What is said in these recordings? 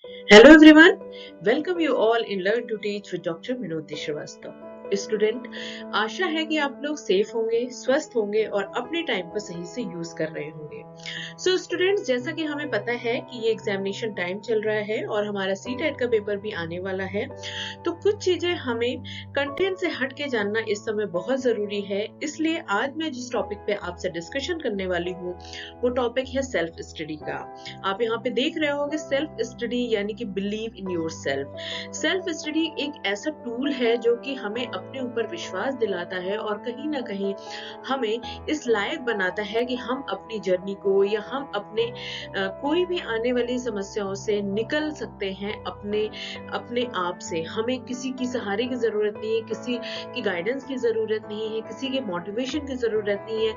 Hello everyone, welcome you all in Learn to Teach with Dr. Minoti Shrivastava. Student, आशा है कि आप लोग सेफ होंगे, स्वस्थ होंगे और अपने टाइम को सही से यूज कर रहे होंगे। सो स्टूडेंट्स, जैसा कि हमें पता है कि ये एग्जामिनेशन टाइम चल रहा है और हमारा सीटेट का पेपर भी आने वाला है, तो कुछ चीजें हमें कंटेंट से हट के जानना इस समय बहुत जरूरी है। इसलिए आज मैं जिस टॉपिक पे आपसे डिस्कशन करने वाली हूँ वो टॉपिक है सेल्फ स्टडी का। आप यहाँ पे देख रहे होंगे सेल्फ स्टडी यानी कि believe in your self. Self study एक ऐसा टूल है जो कि हमें अपने ऊपर विश्वास दिलाता है और कहीं ना कहीं हमें इस लायक बनाता है कि हम अपनी जर्नी को या हम अपने कोई भी आने वाली समस्याओं से निकल सकते हैं अपने अपने आप से। हमें किसी की सहारे की जरूरत नहीं है, किसी की गाइडेंस की जरूरत नहीं है, किसी के मोटिवेशन की जरूरत नहीं है।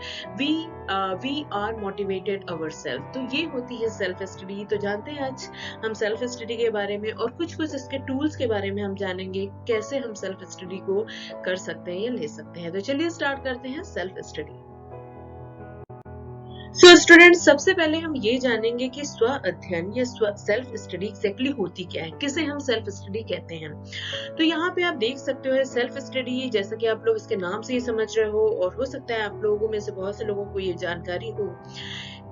We are motivated our self. तो ये होती है सेल्फ स्टडी। तो जानते हैं आज हम सेल्फ स्टडी के बारे में और कुछ कुछ इसके टूल्स के बारे में हम जानेंगे, कैसे हम सेल्फ स्टडी को कर सकते हैं या ले सकते हैं। तो चलिए स्टार्ट करते हैं सेल्फ स्टडी। सो स्टूडेंट्स, सबसे पहले हम ये जानेंगे कि स्व अध्ययन या स्व सेल्फ स्टडी एक्जैक्टली होती क्या है, किसे हम सेल्फ स्टडी कहते हैं। तो यहाँ पे आप देख सकते हो सेल्फ स्टडी, जैसा कि आप लोग इसके नाम से ही समझ रहे हो और हो सकता है आप लोगों में से बहुत से लोगों को ये जानकारी हो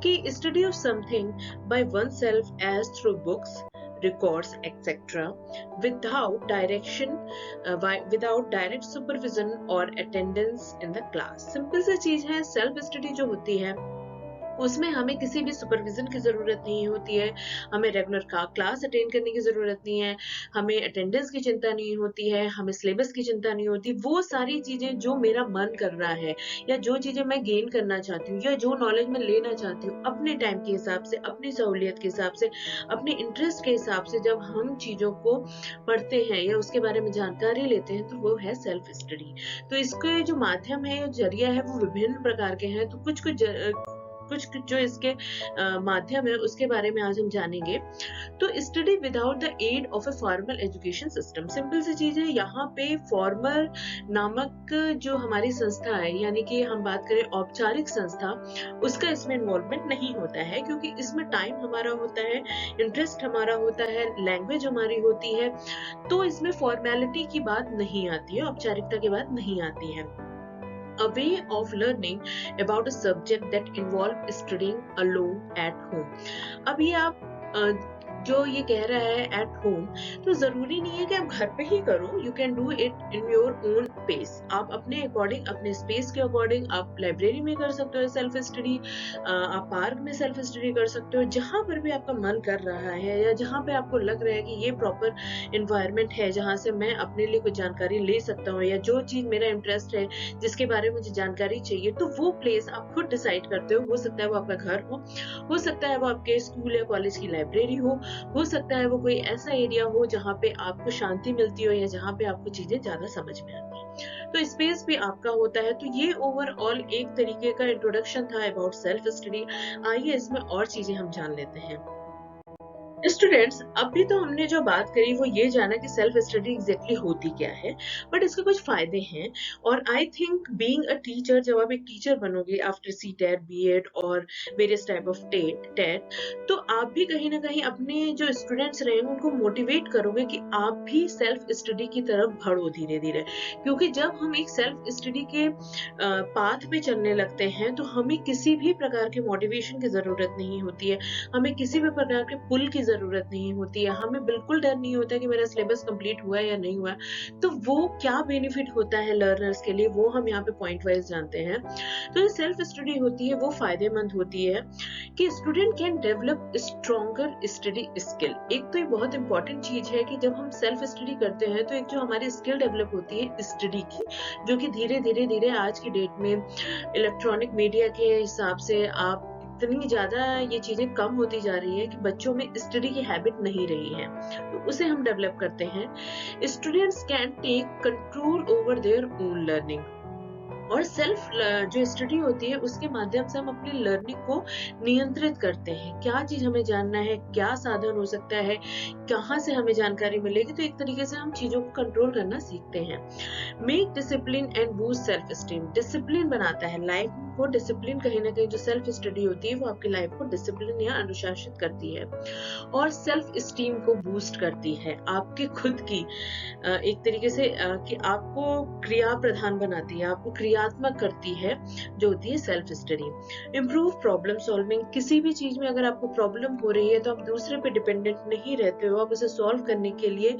कि study of something by one self as through books, records, etc., without direction, without direct supervision or attendance in the class। Simple सी चीज है, सेल्फ स्टडी जो होती है उसमें हमें किसी भी सुपरविजन की जरूरत नहीं होती है, हमें रेगुलर क्लास अटेंड करने की जरूरत नहीं है, हमें अटेंडेंस की चिंता नहीं होती है, हमें सिलेबस की चिंता नहीं होती। वो सारी चीजें जो मेरा मन कर रहा है या जो चीजें मैं गेन करना चाहती हूँ या जो नॉलेज मैं लेना चाहती हूँ अपने टाइम के हिसाब से, अपनी सहूलियत के हिसाब से, अपने इंटरेस्ट के हिसाब से, जब हम चीजों को पढ़ते हैं या उसके बारे में जानकारी लेते हैं तो वो है सेल्फ स्टडी। तो इसके जो माध्यम है, जरिया है, वो विभिन्न प्रकार के हैं। तो कुछ जो इसके माध्यम है उसके बारे में आज हम जानेंगे। तो study without the aid of a formal education system. Simple सी चीज है, यहाँ पे फॉर्मल नामक जो हमारी संस्था है, यानी कि हम बात करें औपचारिक संस्था, उसका इसमें इन्वॉल्वमेंट नहीं होता है, क्योंकि इसमें टाइम हमारा होता है, इंटरेस्ट हमारा होता है, लैंग्वेज हमारी होती है। तो इसमें फॉर्मेलिटी की बात नहीं आती है, औपचारिकता की बात नहीं आती है। A way of learning about a subject that involve studying alone at home। अभी आप जो ये कह रहा है एट होम, तो जरूरी नहीं है कि आप घर पे ही करो। You can do it in your own pace. आप अपने अकॉर्डिंग, अपने स्पेस के अकॉर्डिंग, आप लाइब्रेरी में कर सकते हो सेल्फ स्टडी, आप पार्क में सेल्फ स्टडी कर सकते हो, जहां पर भी आपका मन कर रहा है या जहां पे आपको लग रहा है कि ये प्रॉपर इन्वायरमेंट है जहां से मैं अपने लिए कुछ जानकारी ले सकता हूँ, या जो चीज मेरा इंटरेस्ट है जिसके बारे में मुझे जानकारी चाहिए, तो वो प्लेस आप खुद डिसाइड करते हो सकता है वो आपका घर हो सकता है वो आपके स्कूल या कॉलेज की लाइब्रेरी हो सकता है वो कोई ऐसा एरिया हो जहाँ पे आपको शांति मिलती हो या जहाँ पे आपको चीजें ज्यादा समझ में आती है। तो स्पेस भी आपका होता है। तो ये ओवरऑल एक तरीके का इंट्रोडक्शन था अबाउट सेल्फ स्टडी। आइए इसमें और चीजें हम जान लेते हैं। स्टूडेंट्स, अभी तो हमने जो बात करी वो ये जाना कि सेल्फ स्टडी एग्जैक्टली होती क्या है, बट इसके कुछ फायदे हैं। और I think being a teacher, जब आप एक टीचर बनोगे after C TET, B Ed और वेरियस टाइप ऑफ टेट, तो आप भी कहीं ना कहीं अपने जो स्टूडेंट्स रहेंगे उनको मोटिवेट करोगे कि आप भी सेल्फ स्टडी की तरफ बढ़ो धीरे धीरे। क्योंकि जब हम एक सेल्फ स्टडी के पाथ पे चलने लगते हैं तो हमें किसी भी प्रकार के मोटिवेशन की जरूरत नहीं होती है, हमें किसी भी प्रकार के पुल की जरूरत नहीं होती है, हमें बिल्कुल डर नहीं होता कि मेरा सिलेबस कंप्लीट हुआ है या नहीं हुआ। तो वो क्या बेनिफिट होता है लर्नर्स के लिए, वो हम यहाँ पे पॉइंट वाइज जानते हैं। तो ये सेल्फ स्टडी होती है वो फायदेमंद होती है कि student can develop stronger study skill. एक तो ये बहुत इंपॉर्टेंट चीज है कि जब हम सेल्फ स्टडी करते हैं तो एक जो हमारी स्किल डेवलप होती है स्टडी की, जो कि धीरे धीरे धीरे आज की डेट में इलेक्ट्रॉनिक मीडिया के हिसाब से आप इतनी ज्यादा ये चीजें कम होती जा रही है कि बच्चों में स्टडी की हैबिट नहीं रही है, तो उसे हम डेवलप करते हैं। Students can take control over their own learning. और सेल्फ जो स्टडी होती है उसके माध्यम से हम अपनी लर्निंग को नियंत्रित करते हैं। क्या चीज हमें जानना है, क्या साधन हो सकता है, कहाँ से हमें जानकारी मिलेगी, तो एक तरीके से हम चीजों को कंट्रोल करना सीखते हैं। Make discipline and boost self esteem, discipline बनाता है लाइफ को। डिसिप्लिन कहीं ना कहीं जो सेल्फ स्टडी होती है वो आपकी लाइफ को डिसिप्लिन या अनुशासित करती है और सेल्फ स्टीम को बूस्ट करती है, आपके खुद की एक तरीके से कि आपको क्रिया प्रधान बनाती है, आपको क्रियात्मक करती है, जो होती है self study. Improve problem solving, किसी भी चीज में अगर आपको प्रॉब्लम हो रही है तो आप दूसरे पे डिपेंडेंट नहीं रहते हो, आप उसे सॉल्व करने के लिए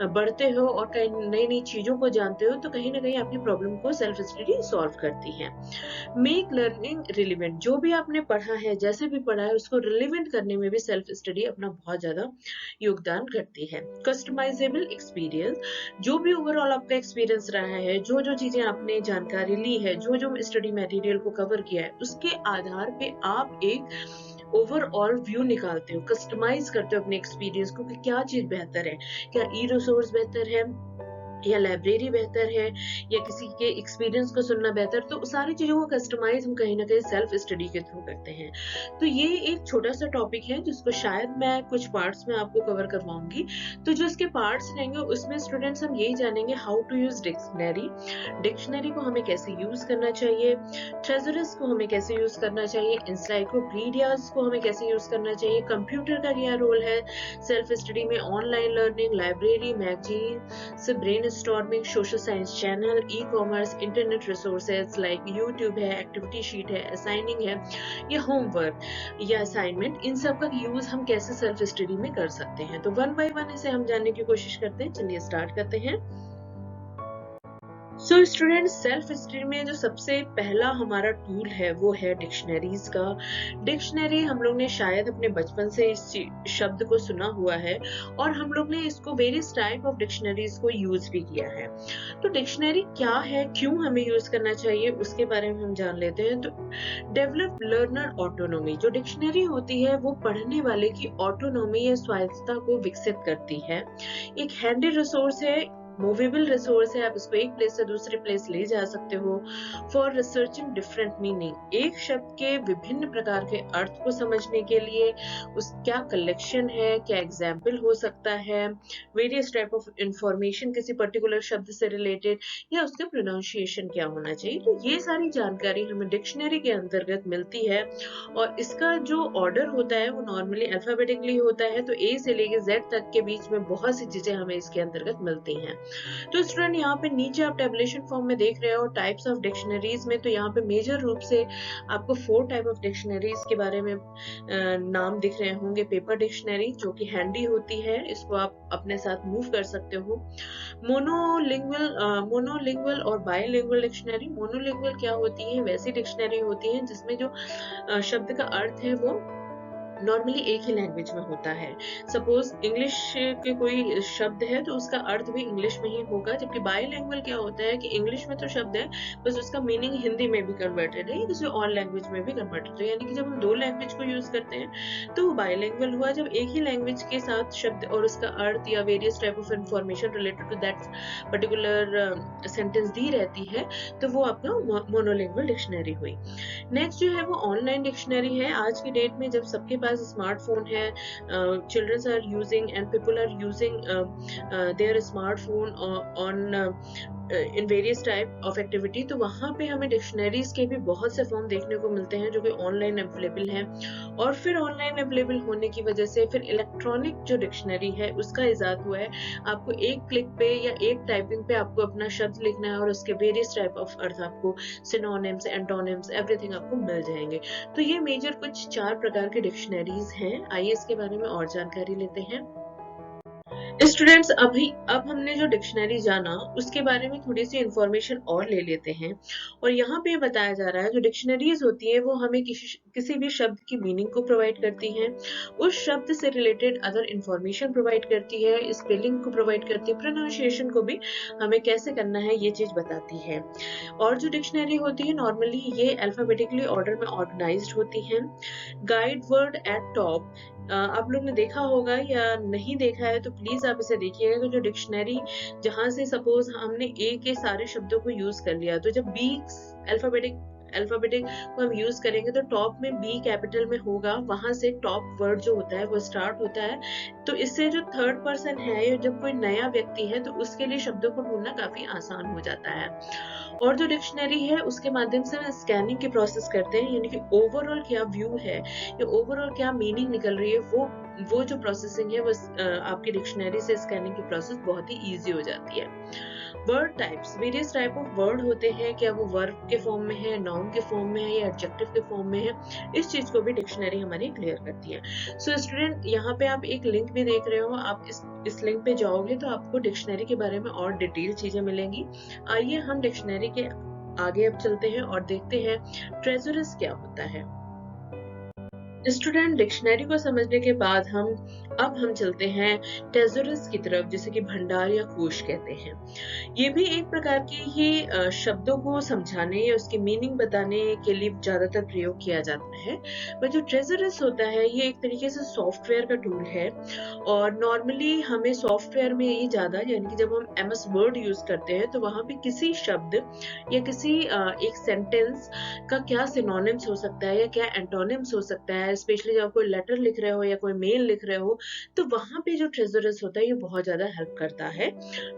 बढ़ते हो और कई नई नई चीजों को जानते हो, तो कहीं ना कहीं आपकी प्रॉब्लम को सेल्फ स्टडी सॉल्व करती है। मेक लर्निंग रिलेवेंट, जो भी आपने पढ़ा है, जैसे भी पढ़ा है, उसको रिलेवेंट करने में भी सेल्फ स्टडी अपना बहुत ज्यादा योगदान करती है। कस्टमाइजेबल एक्सपीरियंस, जो भी ओवरऑल आपका एक्सपीरियंस रहा है, जो जो चीजें आपने जानकारी ली है, जो जो स्टडी मटेरियल को कवर किया है, उसके आधार पे आप एक ओवरऑल व्यू निकालते हो, कस्टमाइज करते हो अपने एक्सपीरियंस को कि क्या चीज बेहतर है, क्या ई रिसोर्स बेहतर है या लाइब्रेरी बेहतर है या किसी के एक्सपीरियंस को सुनना बेहतर। तो सारी चीजों को कस्टमाइज हम कहीं ना कहीं सेल्फ स्टडी के थ्रू करते हैं। तो ये एक छोटा सा टॉपिक है जिसको शायद मैं कुछ पार्ट्स में आपको कवर करवाऊंगी। तो जो इसके पार्ट्स रहेंगे उसमें स्टूडेंट्स हम यही जानेंगे how to use dictionary, dictionary को हमें कैसे यूज करना चाहिए, ट्रेजरस को हमें कैसे यूज करना चाहिए, इंसाइक्लोपीडियाज को हमें कैसे यूज करना चाहिए, कंप्यूटर का क्या रोल है सेल्फ स्टडी में, ऑनलाइन लर्निंग, लाइब्रेरी, मैगजीन से brain storming, social science channel, e commerce, internet resources like YouTube है, एक्टिविटी शीट है, असाइनिंग है या होमवर्क या असाइनमेंट, इन सब का यूज हम कैसे सेल्फ स्टडी में कर सकते हैं। तो वन बाय वन इसे हम जानने की कोशिश करते हैं। चलिए स्टार्ट करते हैं। सो स्टूडेंट्स, सेल्फ स्टडी में जो सबसे पहला हमारा टूल है वो है डिक्शनरीज का। डिक्शनरी हम लोग ने शायद अपने बचपन से इस शब्द को सुना हुआ है और हम लोग ने इसको वेरियस टाइप ऑफ डिक्शनरीज को यूज भी किया है। तो डिक्शनरी क्या है, क्यों हमें यूज करना चाहिए, उसके बारे में हम जान लेते हैं। तो डेवलप लर्नर ऑटोनोमी, जो डिक्शनरी होती है वो पढ़ने वाले की ऑटोनोमी या स्वायत्तता को विकसित करती है। एक हैंडी रिसोर्स है, मूवेबल रिसोर्स है, आप इसको एक प्लेस से दूसरे प्लेस ले जा सकते हो। फॉर रिसर्चिंग डिफरेंट मीनिंग, एक शब्द के विभिन्न प्रकार के अर्थ को समझने के लिए उस क्या कलेक्शन है, क्या एग्जाम्पल हो सकता है, वेरियस टाइप ऑफ इंफॉर्मेशन किसी पर्टिकुलर शब्द से रिलेटेड या उसका प्रोनाउंसिएशन क्या होना चाहिए। तो ये सारी जानकारी हमें डिक्शनरी के अंतर्गत मिलती है और इसका जो ऑर्डर होता है वो नॉर्मली अल्फाबेटिकली होता है। तो ए से लेके जेड तक के बीच में बहुत सी चीजें हमें इसके अंतर्गत मिलती हैं। तो स्टूडेंट यहाँ पे नीचे आप टेबुलेशन फॉर्म में देख रहे हो टाइप्स ऑफ डिक्शनरीज में, तो यहाँ पे मेजर रूप से आपको 4 टाइप ऑफ डिक्शनरीज के बारे में नाम दिख रहे होंगे। पेपर डिक्शनरी जो कि हैंडी होती है, इसको आप अपने साथ मूव कर सकते हो। मोनोलिंगुअल और बायलिंगुअल डिक्शनरी। मोनोलिंगुअल क्या होती है, वैसी डिक्शनरी होती है जिसमें जो शब्द का अर्थ है वो नॉर्मली एक ही लैंग्वेज में होता है। सपोज इंग्लिश के कोई शब्द है तो उसका अर्थ भी इंग्लिश में ही होगा, जबकि बायलैंग्वेज क्या होता है कि इंग्लिश में तो शब्द है बस उसका मीनिंग हिंदी में भी कन्वर्टेड है, किसी और लैंग्वेज में भी कन्वर्टेड है। यानी कि जब हम 2 लैंग्वेज को यूज करते हैं तो वो बायलैंग्वेज हुआ। जब एक ही लैंग्वेज के साथ शब्द और उसका अर्थ या various type of information related to that particular sentence दी रहती है तो वो आपका मोनोलिंगुअल डिक्शनरी हुई। नेक्स्ट जो है वो ऑनलाइन डिक्शनरी है। आज की डेट में जब सबके पास स्मार्टफोन है, children are using and people are using their smartphone on in various type of activity, तो वहां पे हमें डिक्शनरीज के भी बहुत से फॉर्म देखने को मिलते हैं जो कि ऑनलाइन अवेलेबल हैं। और फिर ऑनलाइन अवेलेबल होने की वजह से फिर इलेक्ट्रॉनिक जो डिक्शनरी है उसका इजाद हुआ है। आपको एक क्लिक पे या एक टाइपिंग पे आपको अपना शब्द लिखना है और उसके वेरियस टाइप ऑफ अर्थ आपको सिनोनिम्स, एंटोनिम्स, एवरीथिंग आपको मिल जाएंगे। तो ये मेजर कुछ 4 प्रकार के डिक्शनरीज हैं। आइए इसके बारे में और जानकारी लेते हैं। स्टूडेंट्स, अब हमने जो डिक्शनरी जाना उसके बारे में थोड़ी सी इंफॉर्मेशन और ले लेते हैं। और यहाँ पे बताया जा रहा है जो डिक्शनरीज होती है वो हमें किसी भी शब्द की मीनिंग को प्रोवाइड करती हैं, उस शब्द से रिलेटेड अदर इंफॉर्मेशन प्रोवाइड करती है, स्पेलिंग को प्रोवाइड करती है, प्रोनाउंसिएशन को भी हमें कैसे करना है ये चीज बताती है। और जो डिक्शनरी होती है नॉर्मली ये अल्फाबेटिकली ऑर्डर में ऑर्गेनाइज्ड होती है। गाइड वर्ड एट टॉप आप लोग ने देखा होगा या नहीं देखा है तो प्लीज आप इसे देखिएगा कि जो डिक्शनरी जहां से सपोज हमने ए के सारे शब्दों को यूज कर लिया, तो जब बी अल्फाबेटिक को हम यूज करेंगे तो टॉप में बी कैपिटल में होगा, वहां से टॉप वर्ड जो होता है वो स्टार्ट होता है। तो इससे जो थर्ड पर्सन है या जब कोई नया व्यक्ति है तो उसके लिए शब्दों को ढूंढना काफी आसान हो जाता है। और जो डिक्शनरी है उसके माध्यम से हम स्कैनिंग की प्रोसेस करते हैं, यानी कि ओवरऑल क्या व्यू है या ओवरऑल क्या मीनिंग निकल रही है, वो जो प्रोसेसिंग है वो आपकी डिक्शनरी से स्कैनिंग की प्रोसेस बहुत ही इजी हो जाती है। Word types, various type of word होते हैं, क्या वो वर्ब के फॉर्म में है, नाउन के फॉर्म में है या एडजेक्टिव के फॉर्म में है, इस चीज को भी डिक्शनरी हमारी क्लियर करती है। सो स्टूडेंट, यहाँ पे आप एक लिंक भी देख रहे हो, आप इस लिंक पे जाओगे तो आपको डिक्शनरी के बारे में और डिटेल चीजें मिलेंगी। आइए हम डिक्शनरी के आगे अब चलते हैं और देखते हैं ट्रेजरस क्या होता है। स्टूडेंट, डिक्शनरी को समझने के बाद अब हम चलते हैं टेजोरस की तरफ, जिसे कि भंडार या कोश कहते हैं। ये भी एक प्रकार की ही शब्दों को समझाने या उसकी मीनिंग बताने के लिए ज्यादातर प्रयोग किया जाता है। पर जो ट्रेजरस होता है ये एक तरीके से सॉफ्टवेयर का टूल है, और नॉर्मली हमें सॉफ्टवेयर में ये ज्यादा, यानी कि जब हम MS वर्ड यूज करते हैं तो वहां पे किसी शब्द या किसी एक सेंटेंस का क्या सिनोनिम्स हो सकता है या क्या एंटोनिम्स हो सकता है, स्पेशली जब कोई लेटर लिख रहे हो या कोई मेल लिख रहे हो, तो वहां पे जो ट्रेजरस होता है ये बहुत ज्यादा हेल्प करता है।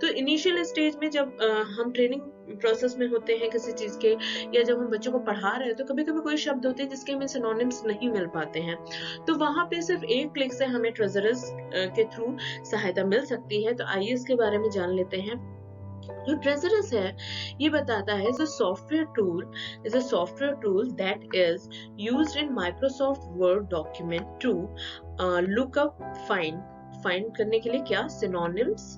तो इनिशियल स्टेज में जब हम ट्रेनिंग प्रोसेस में होते हैं किसी चीज के, या जब हम बच्चों को पढ़ा रहे हैं तो कभी कभी कोई शब्द होते हैं जिसके हमें सिनोनिम्स नहीं मिल पाते हैं, तो वहां पे सिर्फ एक क्लिक से हमें ट्रेजरस के थ्रू सहायता मिल सकती है। तो आइए इसके बारे में जान लेते हैं। जो ट्रेजरस है ये बताता है is a software tool that is used in Microsoft Word document to look up find करने के लिए क्या synonyms,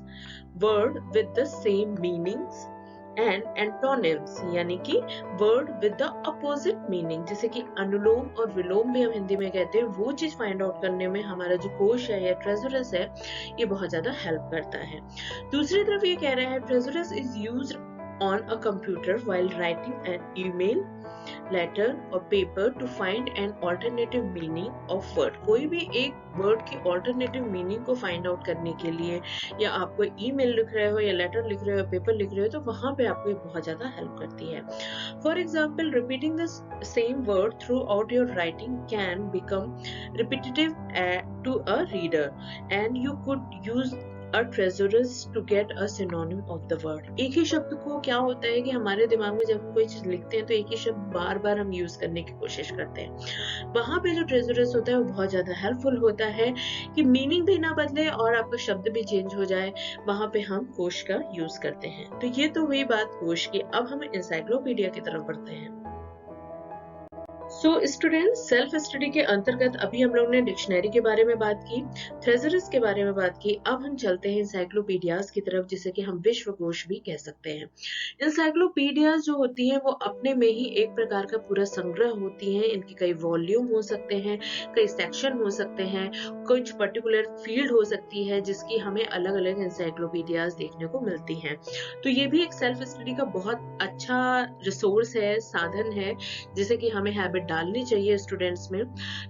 word with the same meanings and antonyms, यानी कि word with the opposite meaning, जैसे कि अनुलोम और विलोम भी हम हिंदी में कहते हैं, वो चीज फाइंड आउट करने में हमारा जो कोश है या ट्रेजरस है ये बहुत ज्यादा हेल्प करता है। दूसरी तरफ ये कह रहा है thesaurus is used on a computer while writing an email, letter और paper to find an alternative meaning of word. कोई भी एक वर्ड की ऑल्टरनेटिव मीनिंग को फाइंड आउट करने के लिए, या आप कोई ईमेल लिख रहे हो या लेटर लिख रहे हो, पेपर लिख रहे हो, तो वहां पे आपको ये बहुत ज्यादा हेल्प करती है। For example, repeating the same word throughout your writing can become repetitive to a reader and you could use a thesaurus to get a synonym of the word। एक ही शब्द को क्या होता है कि हमारे दिमाग में जब हम कोई चीज लिखते हैं तो एक ही शब्द बार बार हम यूज करने की कोशिश करते हैं। वहां पे जो ट्रेजरस होता है वो बहुत ज्यादा हेल्पफुल होता है कि मीनिंग भी ना बदले और आपका शब्द भी चेंज हो जाए, वहां पे हम कोश का यूज करते हैं। तो ये तो हुई बात कोश की। अब हम इंसाइक्लोपीडिया की तरफ बढ़ते हैं। सो स्टूडेंट, सेल्फ स्टडी के अंतर्गत अभी हम लोग ने डिक्शनरी के बारे में बात की, थ्रेजरस के बारे में बात की, अब हम चलते हैं इंसाइक्लोपीडियाज की तरफ, जिसे कि हम विश्वकोश भी कह सकते हैं। इंसाइक्लोपीडियाज जो होती हैं वो अपने में ही एक प्रकार का पूरा संग्रह होती हैं। इनके कई वॉल्यूम हो सकते हैं, कई सेक्शन हो सकते हैं, कुछ पर्टिकुलर फील्ड हो सकती है जिसकी हमें अलग अलग इंसाइक्लोपीडियाज देखने को मिलती हैं। तो ये भी एक सेल्फ स्टडी का बहुत अच्छा रिसोर्स है, साधन है, जिसे कि हमें हैबिट डालनी चाहिए स्टूडेंट्स में।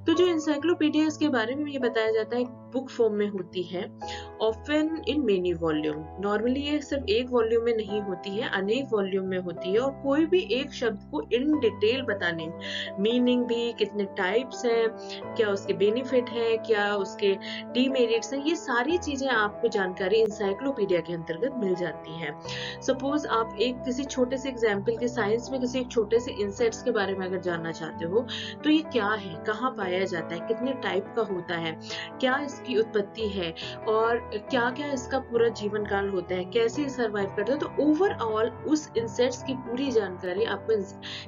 तो जो इंसाइक्लोपीडिया इसके बारे में ये बताया जाता है बुक फॉर्म में होती है, often in many volume. Normally ये सिर्फ एक वॉल्यूम में नहीं होती है, अनेक वॉल्यूम में होती है, और कोई भी एक शब्द को इन डिटेल बताने, मीनिंग भी, कितने टाइप्स हैं, क्या उसके बेनिफिट है, क्या उसके डीमेरिट्स हैं, ये सारी चीजें आपको जानकारी इंसाइक्लोपीडिया के अंतर्गत मिल जाती है। सपोज आप एक किसी छोटे से एग्जाम्पल के साइंस में किसी एक छोटे से इंसेक्ट्स के बारे में अगर जानना चाहते हो तो ये क्या है, कहाँ पाया जाता है, कितने टाइप का होता है, क्या इसकी उत्पत्ति है, और क्या क्या इसका पूरा जीवन काल होता है, कैसे सर्वाइव करता है, तो ओवरऑल उस इंसेक्ट्स की पूरी जानकारी आपको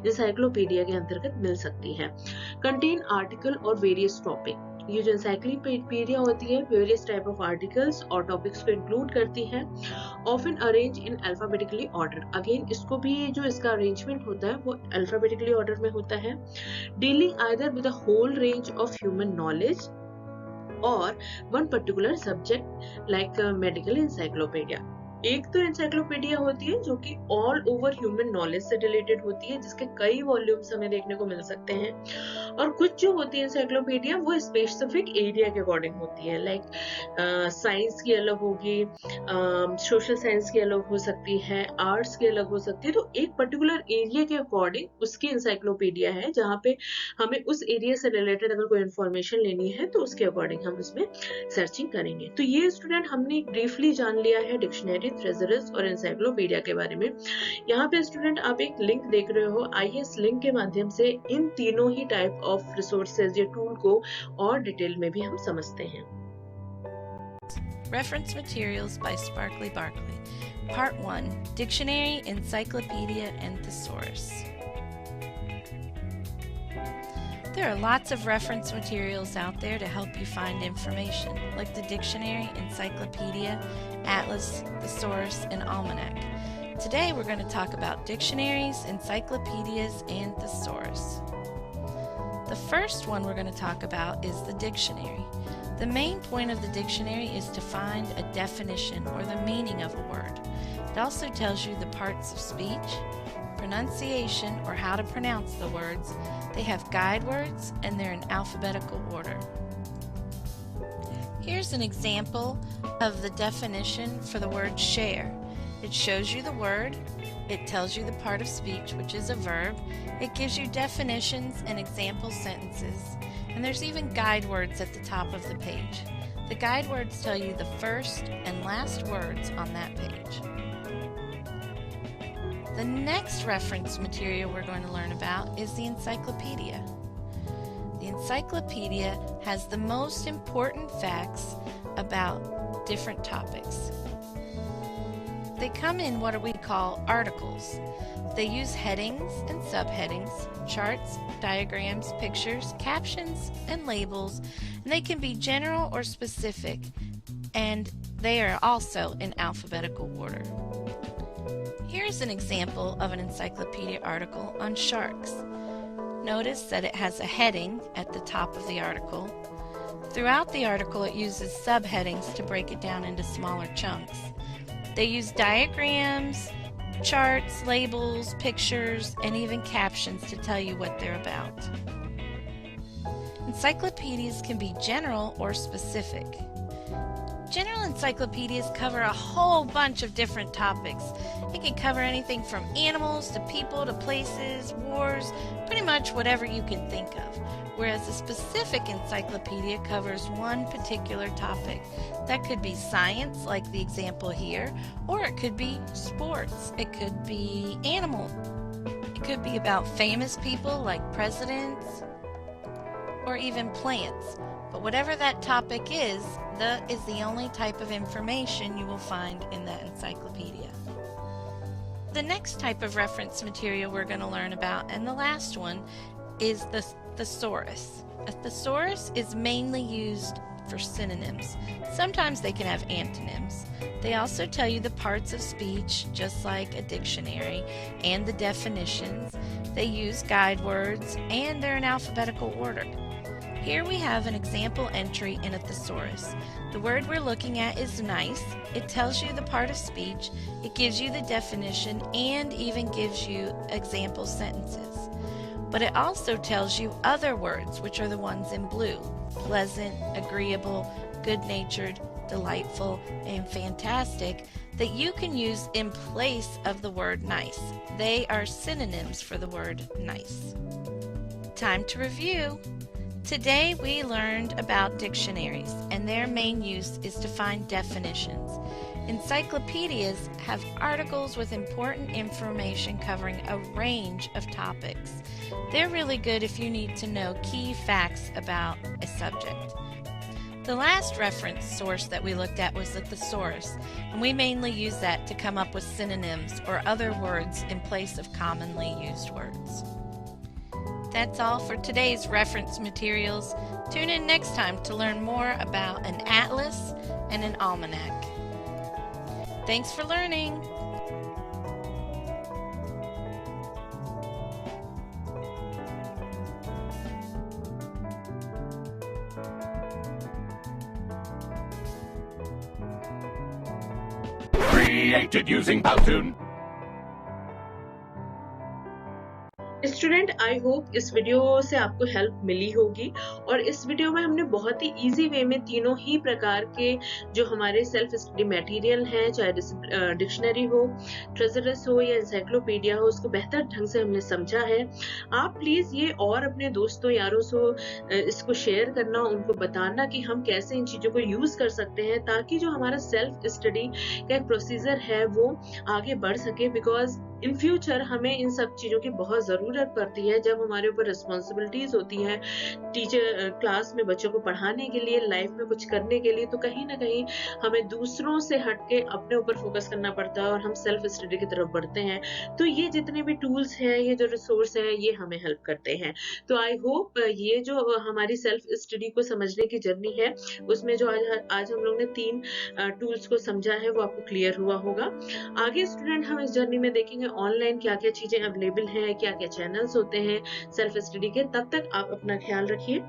इंसाइक्लोपीडिया के अंतर्गत मिल सकती है। कंटेन आर्टिकल और वेरियस टॉपिक। ये जो इंसाइक्लोपीडिया होती है वेरियस टाइप ऑफ आर्टिकल्स और टॉपिक्स को इंक्लूड करती है। Often arrange in alphabetically order. Again इसको भी जो इसका अरेंजमेंट होता है वो अल्फाबेटिकली ऑर्डर में होता है। Dealing either with a whole range of human knowledge और one particular subject like medical encyclopedia. एक तो encyclopedia होती है जो कि ऑल ओवर ह्यूमन नॉलेज से रिलेटेड होती है, जिसके कई वॉल्यूम्स हमें देखने को मिल सकते हैं। और कुछ जो होती है encyclopedia वो स्पेसिफिक एरिया के अकॉर्डिंग होती है, लाइक साइंस की अलग होगी, सोशल साइंस की अलग हो सकती है, आर्ट्स की अलग हो सकती है। तो एक पर्टिकुलर एरिया के अकॉर्डिंग उसकी encyclopedia है, जहाँ पे हमें उस एरिया से रिलेटेड अगर कोई इन्फॉर्मेशन लेनी है तो उसके अकॉर्डिंग हम उसमें सर्चिंग करेंगे। तो ये स्टूडेंट हमने ब्रीफली जान लिया है डिक्शनरी, थेसॉरस और एनसाइक्लोपीडिया के बारे में। यहाँ पे स्टूडेंट आप एक लिंक देख रहे हो, आइए इस लिंक के माध्यम से इन तीनों ही टाइप ऑफ रिसोर्सेज या टूल को और डिटेल में भी हम समझते हैं। Reference Materials by Sparkly Barkley. Part 1, Dictionary, Encyclopedia, and Thesaurus. There are lots of reference materials out there to help you find information, like the dictionary, encyclopedia, atlas, thesaurus, and almanac. Today we're going to talk about dictionaries, encyclopedias, and thesaurus. The first one we're going to talk about is the dictionary. The main point of the dictionary is to find a definition or the meaning of a word. It also tells you the parts of speech, pronunciation or how to pronounce the words. They have guide words and they're in alphabetical order. Here's an example of the definition for the word share. It shows you the word, it tells you the part of speech, which is a verb, it gives you definitions and example sentences, and there's even guide words at the top of the page. The guide words tell you the first and last words on that page. The next reference material we're going to learn about is the encyclopedia. The encyclopedia has the most important facts about different topics. They come in what we call articles. They use headings and subheadings, charts, diagrams, pictures, captions, and labels, and they can be general or specific, and they are also in alphabetical order. Here's an example of an encyclopedia article on sharks. Notice that it has a heading at the top of the article. Throughout the article, it uses subheadings to break it down into smaller chunks. They use diagrams, charts, labels, pictures, and even captions to tell you what they're about. Encyclopedias can be general or specific. General encyclopedias cover a whole bunch of different topics. It can cover anything from animals to people to places, wars, pretty much whatever you can think of. Whereas a specific encyclopedia covers one particular topic. That could be science, like the example here, or it could be sports. It could be animals. It could be about famous people like presidents, or even plants. But whatever that topic is the only type of information you will find in that encyclopedia. The next type of reference material we're going to learn about, and the last one, is the thesaurus. A thesaurus is mainly used for synonyms. Sometimes they can have antonyms. They also tell you the parts of speech, just like a dictionary, and the definitions. They use guide words, and they're in alphabetical order. Here we have an example entry in a thesaurus. The word we're looking at is nice. It tells you the part of speech, it gives you the definition, and even gives you example sentences. But it also tells you other words, which are the ones in blue: pleasant, agreeable, good-natured, delightful, and fantastic, that you can use in place of the word nice. They are synonyms for the word nice. Time to review. Today we learned about dictionaries, and their main use is to find definitions. Encyclopedias have articles with important information covering a range of topics. They're really good if you need to know key facts about a subject. The last reference source that we looked at was the thesaurus, and we mainly use that to come up with synonyms or other words in place of commonly used words. That's all for today's reference materials. Tune in next time to learn more about an atlas and an almanac. Thanks for learning! created using Powtoon. Student, I hope इस video से आपको help मिली होगी। और इस video में हमने बहुत ही easy way में तीनों ही प्रकार के जो हमारे सेल्फ स्टडी मटेरियल हैं, चाहे डिक्शनरी हो, ट्रेजरस हो या एनसाइक्लोपीडिया हो, उसको बेहतर ढंग से हमने समझा है। आप प्लीज ये और अपने दोस्तों यारों से इसको शेयर करना, उनको बताना कि हम कैसे इन चीजों को यूज कर सकते हैं, ताकि जो हमारा सेल्फ स्टडी का एक प्रोसीजर है वो आगे बढ़ सके। बिकॉज इन फ्यूचर हमें इन सब चीजों की बहुत जरूरत पड़ती है, जब हमारे ऊपर रिस्पॉन्सिबिलिटीज होती है टीचर क्लास में बच्चों को पढ़ाने के लिए, लाइफ में कुछ करने के लिए, तो कहीं ना कहीं हमें दूसरों से हटके अपने ऊपर फोकस करना पड़ता है और हम सेल्फ स्टडी की तरफ बढ़ते हैं। तो ये जितने भी टूल्स हैं, ये जो रिसोर्स हैं, ये हमें हेल्प करते हैं। तो आई होप ये जो हमारी सेल्फ स्टडी को समझने की जर्नी है, उसमें जो आज हम लोग ने 3 टूल्स को समझा है, वो आपको क्लियर हुआ होगा। आगे स्टूडेंट हम इस जर्नी में देखेंगे ऑनलाइन क्या क्या चीजें अवेलेबल हैं, क्या क्या चैनल्स होते हैं सेल्फ स्टडी के। तब तक आप अपना ख्याल रखिए,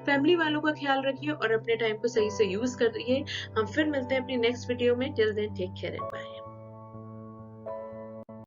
फैमिली वालों का ख्याल रखिए और अपने टाइम को सही से यूज करिए। हम फिर मिलते हैं अपनी नेक्स्ट वीडियो में। Till then take care and bye.